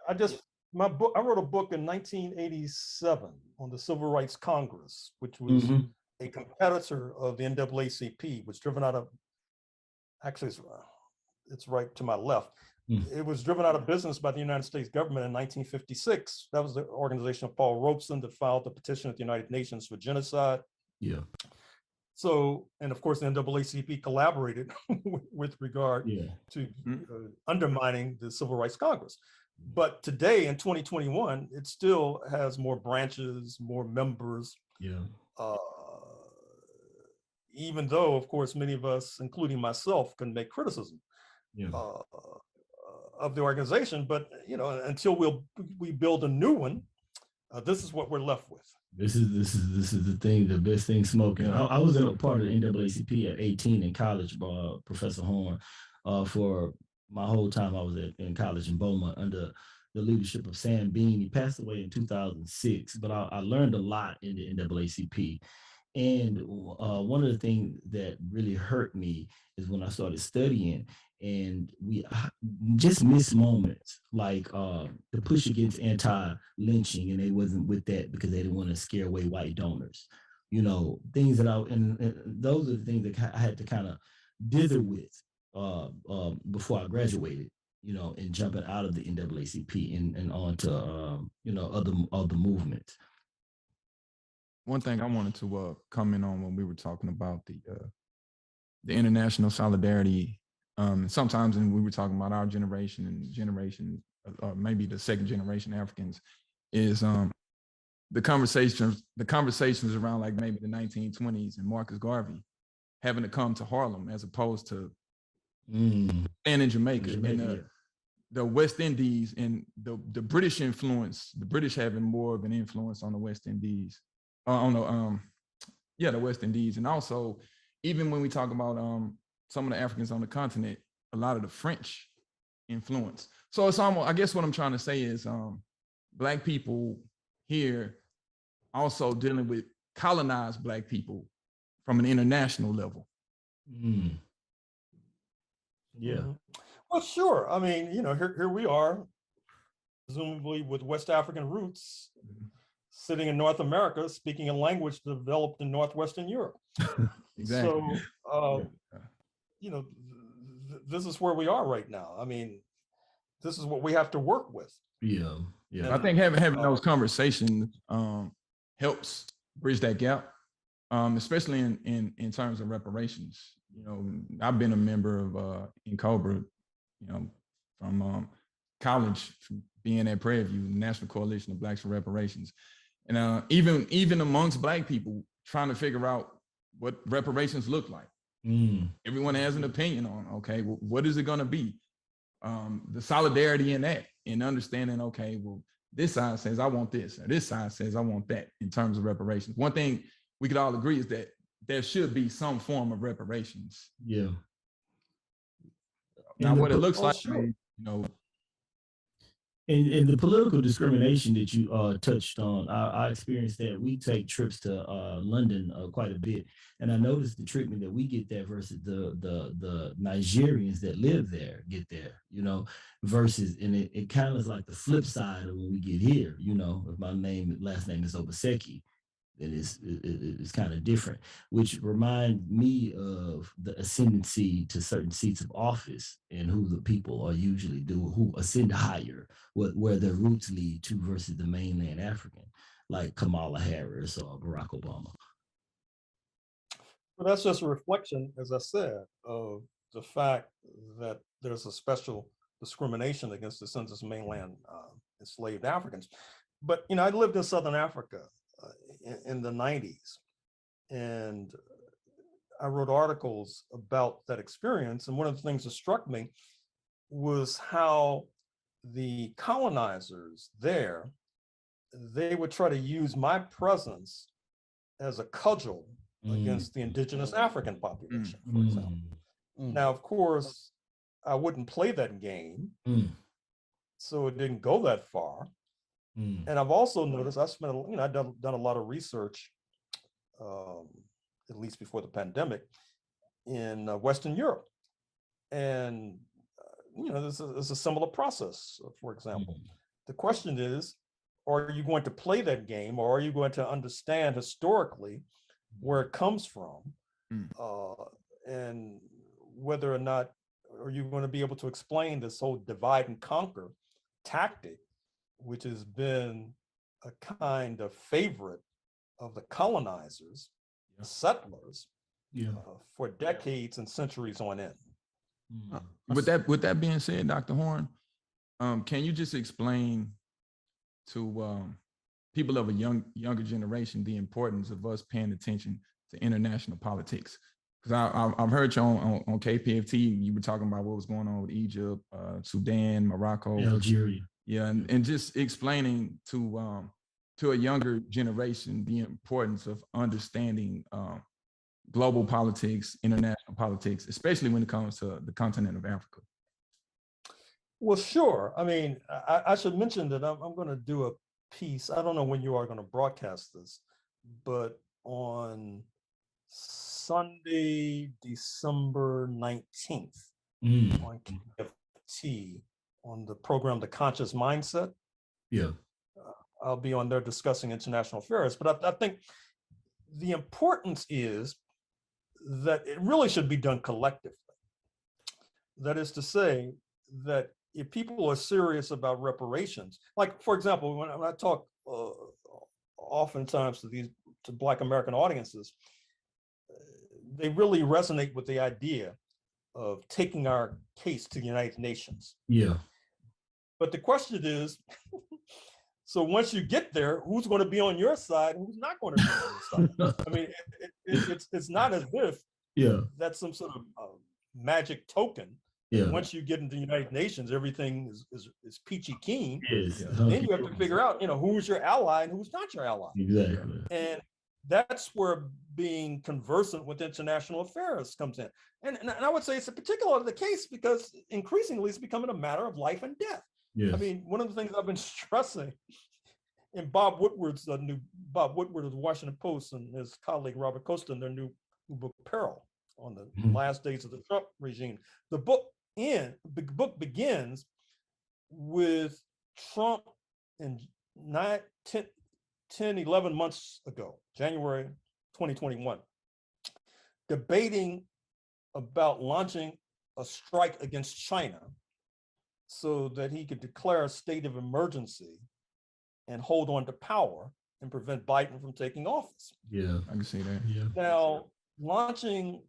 I wrote a book in 1987 on the Civil Rights Congress, which was a competitor of the NAACP, was driven out of, actually it's right to my left. It was driven out of business by the United States government in 1956. That was the organization of Paul Robeson that filed the petition at the United Nations for genocide. Yeah. So, and of course, the NAACP collaborated with regard to undermining the Civil Rights Congress. But today in 2021, it still has more branches, more members. Yeah. Even though, of course, many of us, including myself, can make criticism. Yeah. Of the organization, but until we build a new one, this is what we're left with. This is the thing, the best thing smoking. I was a part of the NAACP at 18 in college, Professor Horne, for my whole time I was in college in Beaumont under the leadership of Sam Bean. He passed away in 2006, but I learned a lot in the NAACP. And one of the things that really hurt me is when I started studying, and we just missed moments like the push against anti-lynching, and they wasn't with that because they didn't want to scare away white donors. Things that and those are the things that I had to kind of dither with before I graduated, and jumping out of the NAACP and on to other movements. One thing I wanted to comment on when we were talking about the international solidarity, sometimes when we were talking about our generation and generation, maybe the second generation Africans, is the conversations around like maybe the 1920s and Marcus Garvey having to come to Harlem as opposed to staying in Jamaica. And the West Indies and the British influence, the British having more of an influence on the West Indies. The West Indies. And also, even when we talk about some of the Africans on the continent, a lot of the French influence. So it's almost, I guess what I'm trying to say is Black people here also dealing with colonized Black people from an international level. Yeah. Well, sure. I mean, here we are, presumably with West African roots, sitting in North America, speaking a language developed in Northwestern Europe. Exactly. So, this is where we are right now. I mean, this is what we have to work with. Yeah. And I think having those conversations helps bridge that gap, especially in terms of reparations. I've been a member of in Cobra, from college, from being at Prairie View, National Coalition of Blacks for Reparations, and even amongst Black people trying to figure out what reparations look like. Everyone has an opinion on, okay, well, what is it going to be? The solidarity in that, and understanding, okay, well, this side says I want this, or this side says I want that in terms of reparations. One thing we could all agree is that there should be some form of reparations. Yeah. Now, what it looks like, sure. And the political discrimination that you touched on, I experienced that. We take trips to London quite a bit, and I noticed the treatment that we get there versus the Nigerians that live there get there, versus, and it kind of is like the flip side of when we get here. If my last name is Obaseki, then it's kind of different, which remind me of the ascendancy to certain seats of office and who the people are usually who ascend higher, where their roots lead to versus the mainland African, like Kamala Harris or Barack Obama. Well, that's just a reflection, as I said, of the fact that there's a special discrimination against the census mainland enslaved Africans. But, I lived in Southern Africa in the 90s, and I wrote articles about that experience. And one of the things that struck me was how the colonizers there, they would try to use my presence as a cudgel against the indigenous African population, for example. Now, of course, I wouldn't play that game, so it didn't go that far. And I've also noticed, I've done a lot of research, at least before the pandemic, in Western Europe. And, this is a similar process, for example. The question is, are you going to play that game, or are you going to understand historically where it comes from, and whether or not are you going to be able to explain this whole divide and conquer tactic, which has been a kind of favorite of the colonizers, the settlers, for decades and centuries on end. With that being said, Dr. Horne, can you just explain to people of a younger generation the importance of us paying attention to international politics? Because I've heard you on KPFT, you were talking about what was going on with Egypt, Sudan, Morocco, Algeria. Yeah, and just explaining to a younger generation the importance of understanding global politics, international politics, especially when it comes to the continent of Africa. Well, sure. I mean, I should mention that I'm going to do a piece. I don't know when you are going to broadcast this, but on Sunday, December 19th, on KFT, on the program, The Conscious Mindset. Yeah. I'll be on there discussing international affairs, but I think the importance is that it really should be done collectively. That is to say that if people are serious about reparations, like, for example, when I talk oftentimes to Black American audiences, they really resonate with the idea of taking our case to the United Nations. Yeah. But the question is, so once you get there, who's going to be on your side and who's not going to be on your side? I mean, it's not as if that's some sort of magic token. Yeah. Once you get into the United Nations, everything is peachy keen. Yes. Then you have to figure out, who's your ally and who's not your ally. Exactly. And that's where being conversant with international affairs comes in. And I would say it's particularly the case because increasingly it's becoming a matter of life and death. Yes. I mean, one of the things I've been stressing in Bob Woodward of the Washington Post and his colleague Robert Costa in their new book, Peril, on the last days of the Trump regime. The book book begins with Trump in 11 months ago, January 2021, debating about launching a strike against China so that he could declare a state of emergency and hold on to power and prevent Biden from taking office. Yeah, I can see that. yeah. Now, launching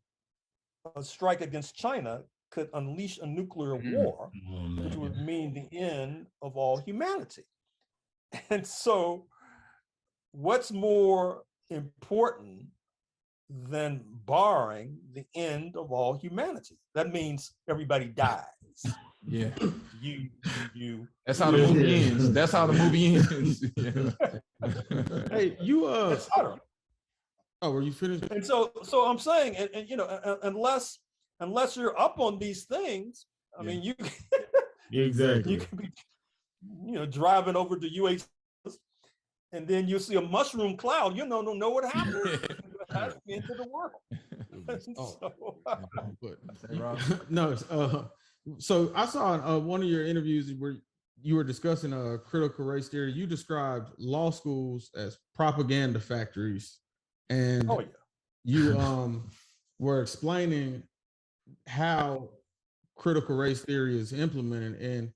a strike against China could unleash a nuclear war, which would mean the end of all humanity. And so, what's more important than barring the end of all humanity? That means everybody dies. Yeah. You. That's how the movie ends. That's how the movie ends. Hey, you etc. Oh, were you finished? And so I'm saying, and you know, unless you're up on these things, I mean, you exactly. You could be, you know, driving over to UH, and then you see a mushroom cloud. You don't know what happened. That's the end of the world. So I saw one of your interviews where you were discussing critical race theory. You described law schools as propaganda factories, and you were explaining how critical race theory is implemented. And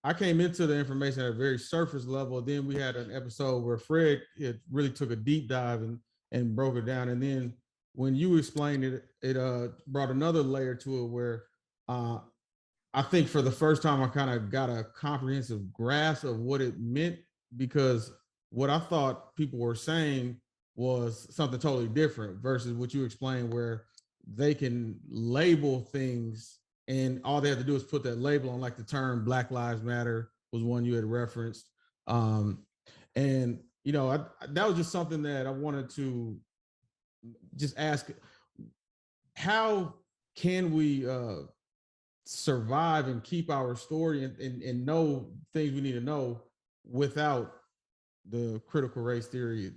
I came into the information at a very surface level. Then we had an episode where Fred really took a deep dive and broke it down. And then when you explained it, it brought another layer to it where I think for the first time, I kind of got a comprehensive grasp of what it meant, because what I thought people were saying was something totally different versus what you explained, where they can label things and all they have to do is put that label on, like the term Black Lives Matter was one you had referenced. And, you know, that was just something that I wanted to just ask. How can we survive and keep our story and know things we need to know without the critical race theory,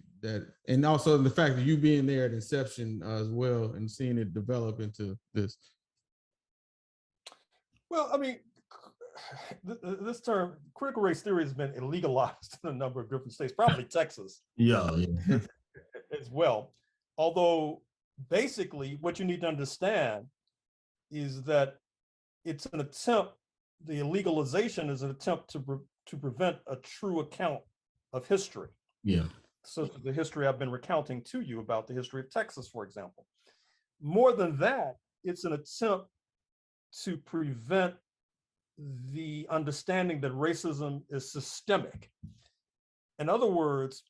and also the fact that you being there at inception as well and seeing it develop into this? Well, I mean, this term critical race theory has been illegalized in a number of different states, probably Texas. As well. Although basically what you need to understand is that it's an attempt, the illegalization is an attempt to prevent a true account of history. Yeah. So the history I've been recounting to you about the history of Texas, for example. More than that, it's an attempt to prevent the understanding that racism is systemic. In other words,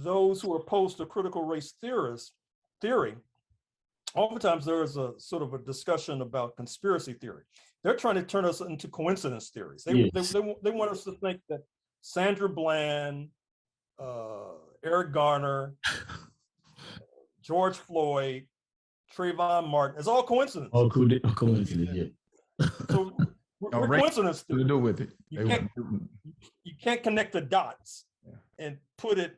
those who are opposed to critical race theory, oftentimes there is a sort of a discussion about conspiracy theory. They're trying to turn us into coincidence theories. They want us to think that Sandra Bland, Eric Garner, George Floyd, Trayvon Martin, it's all coincidence. All coincidence, yeah. So we're coincidence to do with it. You can't connect the dots and put it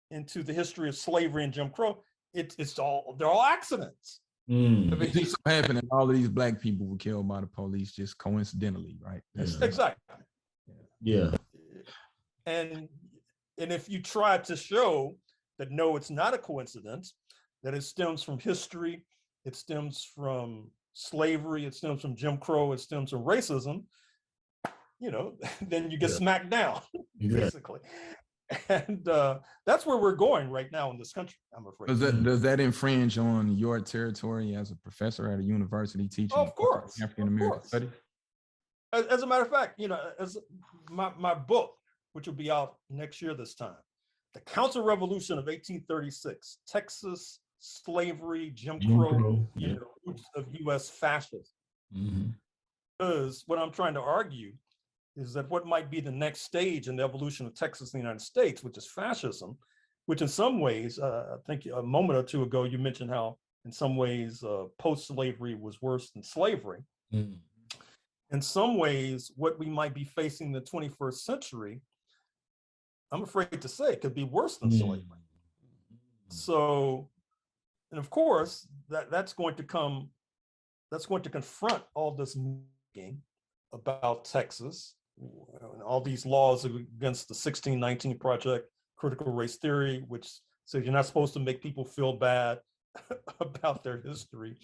into the history of slavery and Jim Crow. They're all accidents. It just so happened that all of these Black people were killed by the police just coincidentally, right? Exactly. Yeah. And if you try to show that no, it's not a coincidence, that it stems from history, it stems from slavery, it stems from Jim Crow, it stems from racism, you know, then you get smacked down, basically. And that's where we're going right now in this country, I'm afraid. Does that infringe on your territory as a professor at a university teaching? Of course. African American studies? As a matter of fact, you know, as my book, which will be out next year this time, The Counter Revolution of 1836, Texas Slavery, Jim Crow, and the roots of U.S. fascism. Because what I'm trying to argue is that what might be the next stage in the evolution of Texas in the United States, which is fascism, which in some ways, I think a moment or two ago, you mentioned how in some ways post-slavery was worse than slavery. In some ways, what we might be facing in the 21st century, I'm afraid to say, could be worse than slavery. So, and of course, that's going to come that's going to confront all this about Texas, all these laws against the 1619 Project, critical race theory, which says you're not supposed to make people feel bad about their history.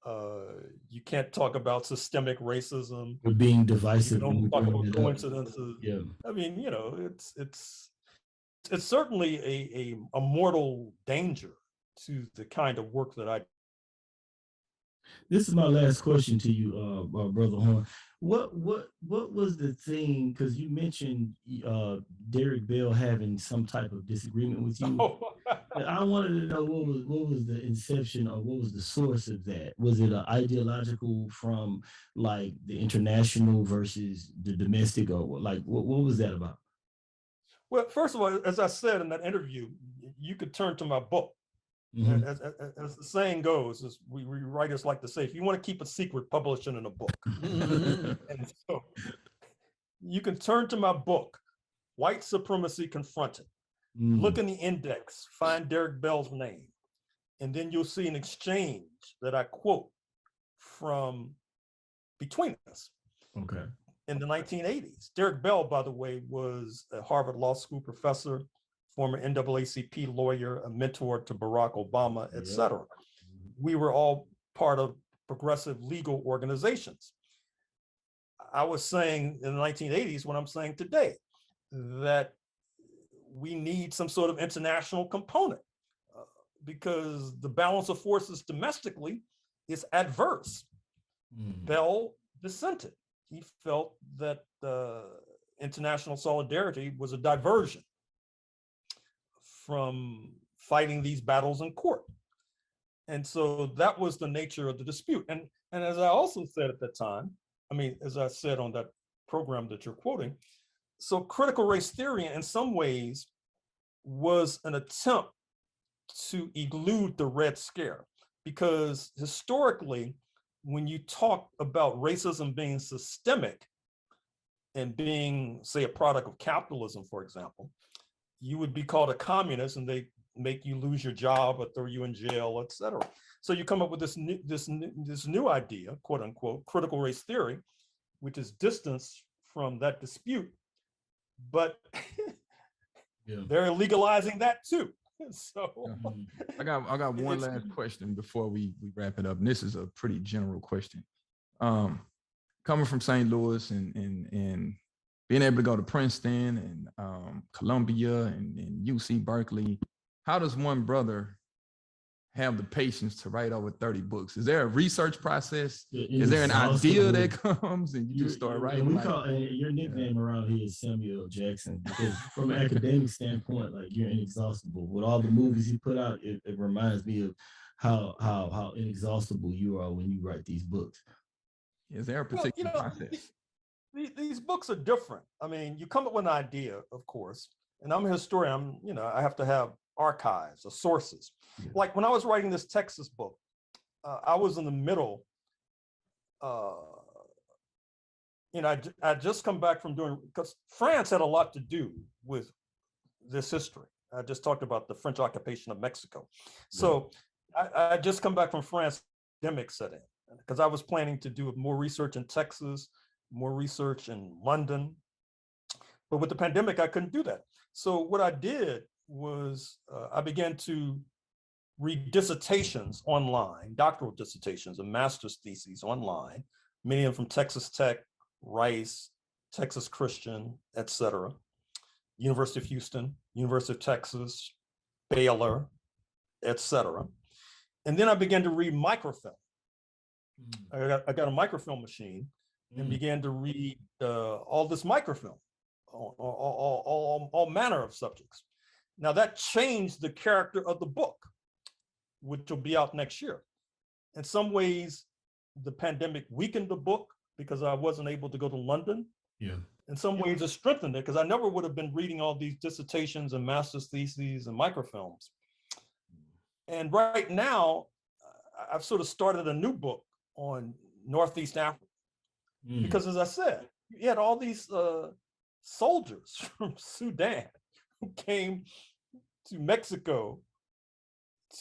You can't talk about systemic racism. We're being divisive. You don't talk about coincidences. Yeah. I mean, it's certainly a mortal danger to the kind of work that I. This is my last question to you, Brother Horne. What was the thing? Because you mentioned Derek Bell having some type of disagreement with you. I wanted to know what was the inception, or what was the source of that? Was it an ideological from like the international versus the domestic, or like what was that about? Well, first of all, as I said in that interview, you could turn to my book. Mm-hmm. As the saying goes, as we writers like to say, if you want to keep a secret, publish it in a book. And so you can turn to my book, White Supremacy Confronted. Look in the index, find Derek Bell's name, and then you'll see an exchange that I quote from between us. Okay. In the 1980s. Derek Bell, by the way, was a Harvard Law School professor, former NAACP lawyer, a mentor to Barack Obama, et cetera. We were all part of progressive legal organizations. I was saying in the 1980s what I'm saying today, that we need some sort of international component because the balance of forces domestically is adverse. Bell dissented. He felt that international solidarity was a diversion from fighting these battles in court. And so that was the nature of the dispute. And as I also said at that time, I mean, as I said on that program that you're quoting, so critical race theory in some ways was an attempt to elude the Red Scare, because historically, when you talk about racism being systemic and being, say, a product of capitalism, for example, you would be called a communist and they make you lose your job or throw you in jail, et cetera. So you come up with this new idea, quote unquote, critical race theory, which is distance from that dispute, but they're legalizing that too. So I got one last question before we wrap it up. And this is a pretty general question. Coming from St. Louis and being able to go to Princeton and Columbia and UC Berkeley, how does one brother have the patience to write over 30 books? Is there a research process? Is there an idea that comes and you just start writing? We call your nickname around here is Samuel Jackson, because from an academic standpoint, like, you're inexhaustible. With all the movies you put out, it reminds me of how inexhaustible you are when you write these books. Is there a particular process? These books are different. I mean, you come up with an idea, of course, and I'm a historian. I have to have archives or sources. Yeah. Like when I was writing this Texas book, I was in the middle. I just come back from because France had a lot to do with this history. I just talked about the French occupation of Mexico. So I just come back from France, pandemic set in, because I was planning to do more research in Texas, more research in London. But with the pandemic, I couldn't do that. So what I did was I began to read dissertations online, doctoral dissertations and master's theses online, many of them from Texas Tech, Rice, Texas Christian, et cetera, University of Houston, University of Texas, Baylor, et cetera. And then I began to read microfilm. I got a microfilm machine and began to read all this microfilm, all manner of subjects. Now that changed the character of the book, which will be out next year. In some ways, the pandemic weakened the book because I wasn't able to go to London. Yeah. In some ways, it strengthened it because I never would have been reading all these dissertations and master's theses and microfilms. And right now, I've sort of started a new book on Northeast Africa. Because as I said, you had all these soldiers from Sudan who came to Mexico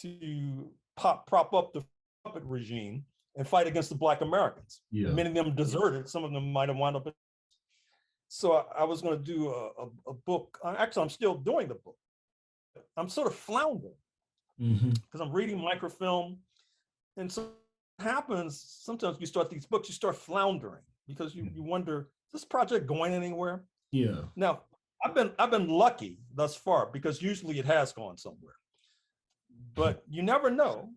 to prop up the puppet regime and fight against the Black Americans. Yeah. Many of them deserted. Some of them might have wound up. So I was going to do a book. Actually, I'm still doing the book. I'm sort of floundering because I'm reading microfilm. And so what happens, sometimes you start these books, you start floundering because you wonder, is this project going anywhere? Yeah. Now, I've been lucky thus far because usually it has gone somewhere. But you never know.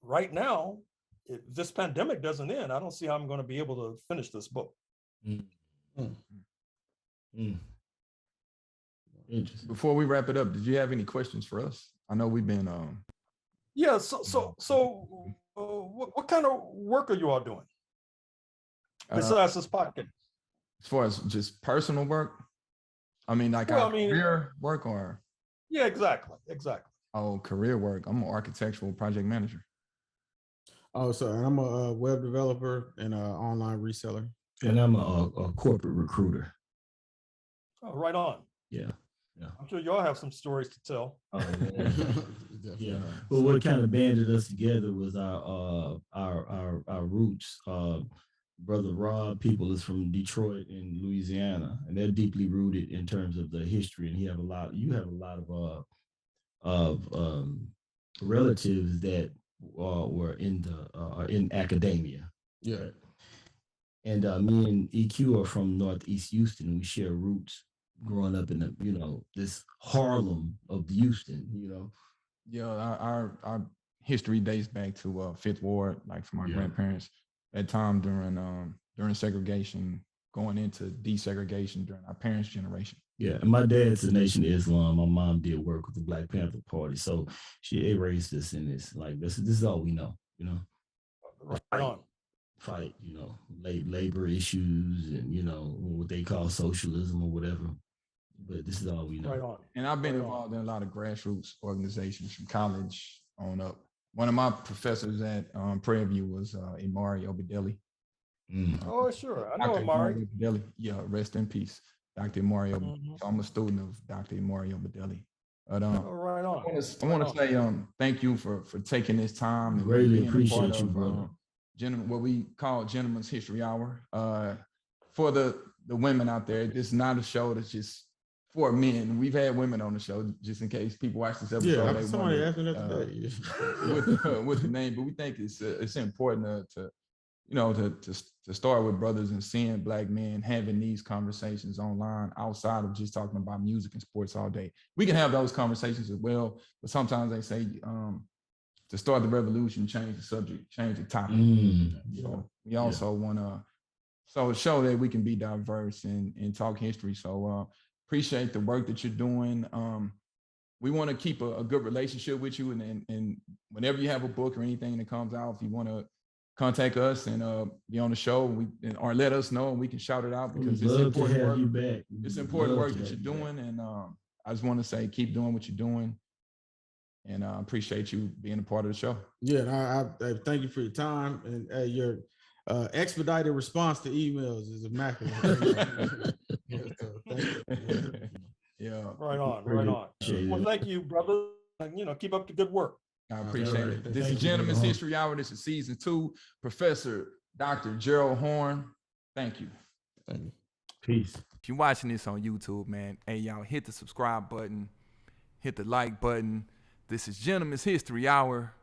Right now, if this pandemic doesn't end, I don't see how I'm going to be able to finish this book. Interesting. Before we wrap it up, did you have any questions for us? I know we've been. Yeah. So, what kind of work are you all doing besides this podcast? As far as just personal work, I mean, like career work or? Yeah, exactly. Oh, career work. I'm an architectural project manager. Oh, so and I'm a web developer and an online reseller. And I'm a corporate recruiter. Oh, right on. Yeah. I'm sure y'all have some stories to tell. Oh, yeah. Well, what kind of banded us together was our roots. Brother Rob People is from Detroit in Louisiana, and they're deeply rooted in terms of the history. And you have a lot of relatives that were in academia. Yeah. And me and EQ are from Northeast Houston. We share roots growing up in this Harlem of Houston, Yeah, our history dates back to Fifth Ward, like from our grandparents. That time during segregation, going into desegregation during our parents' generation. Yeah, and my dad's a Nation of Islam. My mom did work with the Black Panther Party, so she raised us in this. Like this is all we know. Right on. Fight, labor issues, and what they call socialism or whatever. But this is all we know. Right on. And I've been involved in a lot of grassroots organizations from college on up. One of my professors at Prairie View was Imari Obadeli. Oh, sure. I know Imari. Obadeli. Yeah, rest in peace, Dr. Imari Obadeli. So I'm a student of Dr. Imari Obadeli. But right on. I want to say thank you for taking this time. And really appreciate you, brother. What we call Gentleman's History Hour. For the women out there, this is not a show that's just for men. We've had women on the show, just in case people watch this episode. Yeah, somebody asked me that today. with the name, but we think it's important to start with brothers and seeing Black men having these conversations online outside of just talking about music and sports all day. We can have those conversations as well, but sometimes they say to start the revolution, change the subject, change the topic. So we also want to show that we can be diverse and talk history. So appreciate the work that you're doing. We want to keep a good relationship with you, and whenever you have a book or anything that comes out, if you want to contact us and be on the show, or let us know, and we can shout it out because it's important work. It's important work that you're doing, and I just want to say keep doing what you're doing, and I appreciate you being a part of the show. Yeah, I thank you for your time, and your expedited response to emails is immaculate. Yeah. Right on. Well, thank you, brother. And, keep up the good work. I appreciate it. This is Gentleman's History Hour. This is season 2. Professor Dr. Gerald Horne. Thank you. Thank you. Peace. If you're watching this on YouTube, man, hey, y'all, hit the subscribe button, hit the like button. This is Gentleman's History Hour.